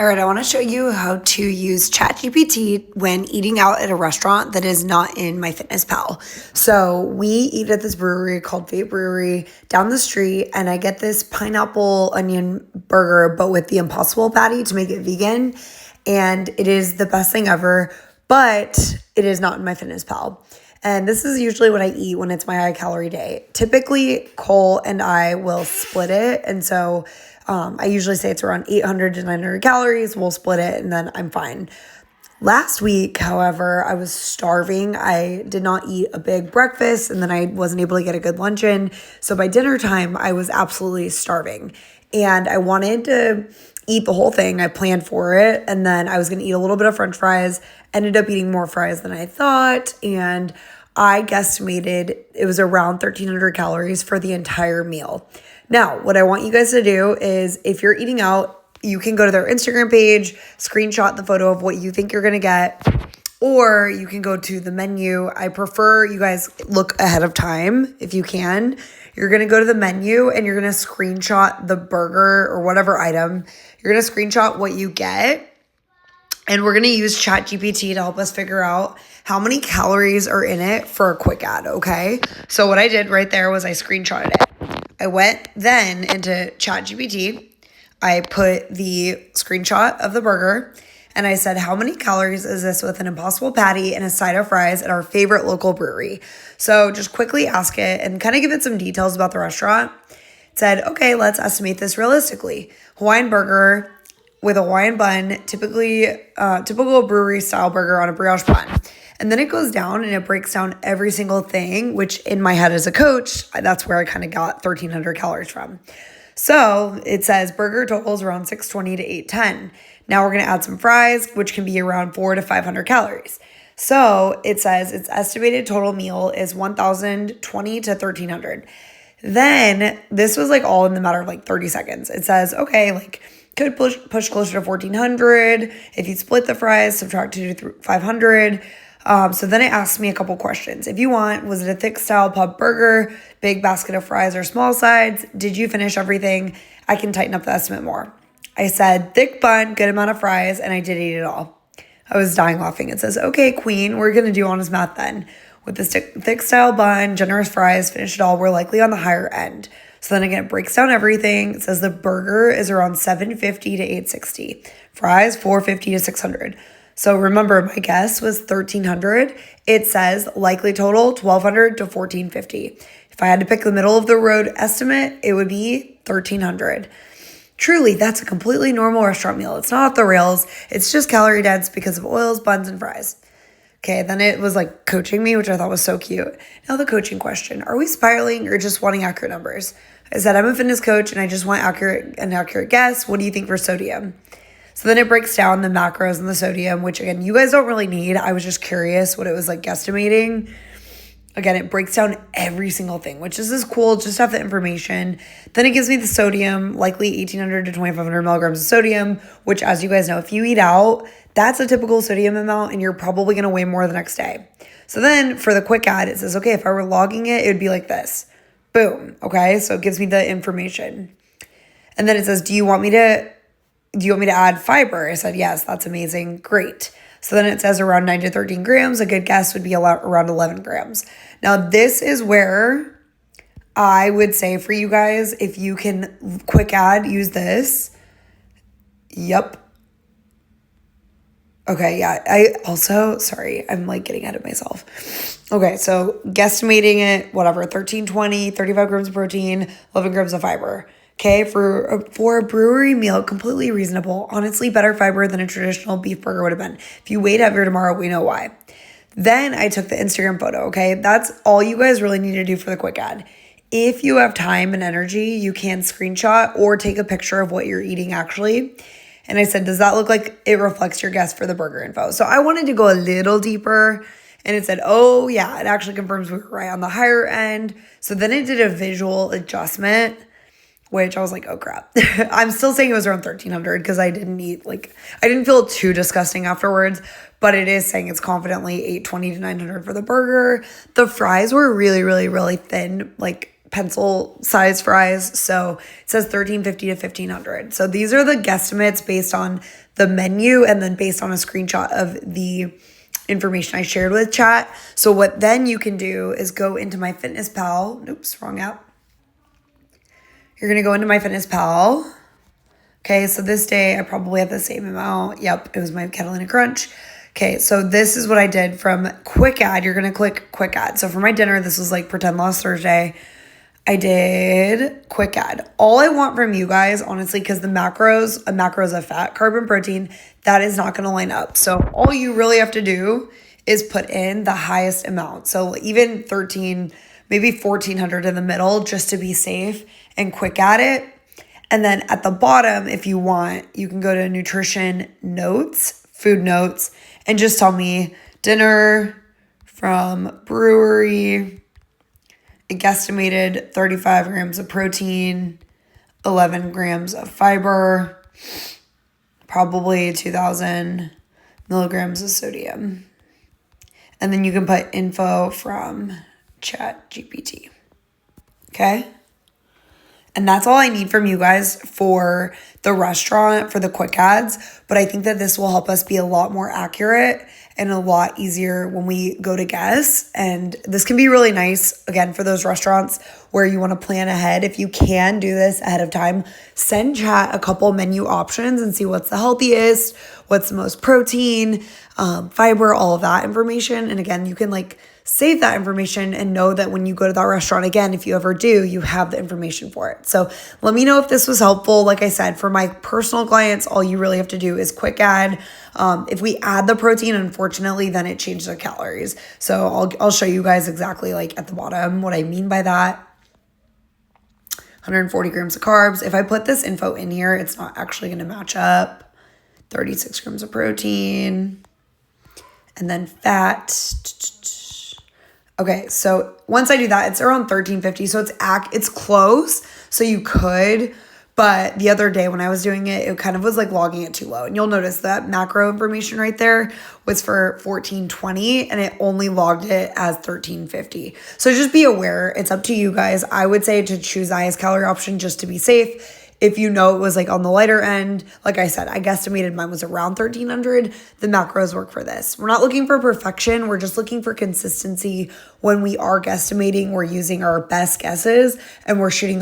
All right, I want to show you how to use ChatGPT when eating out at a restaurant that is not in MyFitnessPal. So we eat at this brewery called Fate Brewery down the street, and I get this pineapple onion burger, but with the Impossible patty to make it vegan, and it is the best thing ever, but it is not in MyFitnessPal. And this is usually what I eat when it's my high calorie day. Typically, Cole and I will split it, and so I usually say it's around 800 to 900 calories. We'll split it and then I'm fine. Last week, however, I was starving. I did not eat a big breakfast and then I wasn't able to get a good lunch in. So by dinner time, I was absolutely starving and I wanted to eat the whole thing. I planned for it and then I was going to eat a little bit of French fries, ended up eating more fries than I thought. And I guesstimated it was around 1,300 calories for the entire meal. Now, what I want you guys to do is if you're eating out, you can go to their Instagram page, screenshot the photo of what you think you're going to get, or you can go to the menu. I prefer you guys look ahead of time if you can. You're going to go to the menu and you're going to screenshot the burger or whatever item. You're going to screenshot what you get. And we're going to use ChatGPT to help us figure out how many calories are in it for a quick ad, okay? So what I did right there was I screenshotted it. I went then into ChatGPT. I put the screenshot of the burger and I said, how many calories is this with an Impossible patty and a side of fries at our favorite local brewery? So just quickly ask it and kind of give it some details about the restaurant. It said, okay, let's estimate this realistically. Hawaiian burger with a Hawaiian bun, typical brewery style burger on a brioche bun. And then it goes down and it breaks down every single thing, which in my head as a coach, that's where I kind of got 1,300 calories from. So it says burger totals around 620 to 810. Now we're going to add some fries, which can be around 400 to 500 calories. So it says its estimated total meal is 1,020 to 1,300. Then this was like all in the matter of like 30 seconds. It says, okay, like could push closer to 1,400. If you split the fries, subtract 200 to 500. So then it asked me a couple questions. If you want, was it a thick style pub burger, big basket of fries or small sides? Did you finish everything? I can tighten up the estimate more. I said thick bun, good amount of fries, and I did eat it all. I was dying laughing. It says, okay, queen, we're going to do honest math then. With this thick style bun, generous fries, finish it all, we're likely on the higher end. So then again, it breaks down everything. It says the burger is around 750 to 860. Fries, 450 to 600. So remember, my guess was 1,300. It says likely total 1,200 to 1,450. If I had to pick the middle of the road estimate, it would be 1,300. Truly, that's a completely normal restaurant meal. It's not off the rails. It's just calorie dense because of oils, buns, and fries. Okay, then it was like coaching me, which I thought was so cute. Now the coaching question, are we spiraling or just wanting accurate numbers? I said, I'm a fitness coach and I just want an accurate guess. What do you think for sodium? So then it breaks down the macros and the sodium, which again, you guys don't really need. I was just curious what it was like guesstimating. Again, it breaks down every single thing, which is cool, just to have the information. Then it gives me the sodium, likely 1,800 to 2,500 milligrams of sodium, which as you guys know, if you eat out, that's a typical sodium amount and you're probably going to weigh more the next day. So then for the quick ad, it says, okay, if I were logging it, it would be like this. Boom. Okay. So it gives me the information. And then it says, do you want me to add fiber? I said, yes, that's amazing. Great. So then it says around 9 to 13 grams. A good guess would be around 11 grams. Now, this is where I would say for you guys, if you can quick add, use this. Yep. Okay, yeah. I'm like getting ahead of myself. Okay, so guesstimating it, whatever, 1,320, 35 grams of protein, 11 grams of fiber. Okay, for a brewery meal, completely reasonable. Honestly, better fiber than a traditional beef burger would have been. If you weighed heavier tomorrow, we know why. Then I took the Instagram photo, okay? That's all you guys really need to do for the quick ad. If you have time and energy, you can screenshot or take a picture of what you're eating actually. And I said, does that look like it reflects your guess for the burger info? So I wanted to go a little deeper. And it said, oh yeah, it actually confirms we were right on the higher end. So then it did a visual adjustment, which I was like, oh crap. I'm still saying it was around 1,300 because I didn't feel too disgusting afterwards, but it is saying it's confidently 820 to 900 for the burger. The fries were really, really, really thin, like pencil size fries. So it says 1350 to 1500. So these are the guesstimates based on the menu and then based on a screenshot of the information I shared with chat. So what then you can do is go into MyFitnessPal. Oops, wrong app. You're going to go into MyFitnessPal. Okay, so this day I probably have the same amount. Yep, it was my Catalina Crunch. Okay, so this is what I did from Quick Add. You're going to click Quick Add. So for my dinner, this was like pretend last Thursday. I did Quick Add. All I want from you guys, honestly, because the macros of fat, carb, and protein, that is not going to line up. So all you really have to do is put in the highest amount. So even 13, maybe 1400 in the middle just to be safe and quick at it. And then at the bottom, if you want, you can go to nutrition notes, food notes, and just tell me dinner from brewery, a guesstimated 35 grams of protein, 11 grams of fiber, probably 2000 milligrams of sodium. And then you can put info from ChatGPT. Okay? And that's all I need from you guys for the restaurant, for the quick ads. But I think that this will help us be a lot more accurate and a lot easier when we go to guests. And this can be really nice, again, for those restaurants where you want to plan ahead. If you can do this ahead of time, send chat a couple menu options and see what's the healthiest, what's the most protein, fiber, all of that information. And again, you can save that information and know that when you go to that restaurant again, if you ever do, you have the information for it. So let me know if this was helpful. Like I said, for my personal clients, all you really have to do is quick add. If we add the protein, unfortunately, then it changes the calories. So I'll show you guys exactly at the bottom what I mean by that. 140 grams of carbs. If I put this info in here, it's not actually going to match up. 36 grams of protein. And then fat. Okay, so once I do that, it's around 1350. So it's close. So you could, but the other day when I was doing it, it kind of was logging it too low. And you'll notice that macro information right there was for 1420 and it only logged it as 1350. So just be aware. It's up to you guys. I would say to choose the highest calorie option just to be safe. If you know it was on the lighter end, like I said, I guesstimated mine was around 1300. The macros work for this. We're not looking for perfection. We're just looking for consistency when we are guesstimating. We're using our best guesses and we're shooting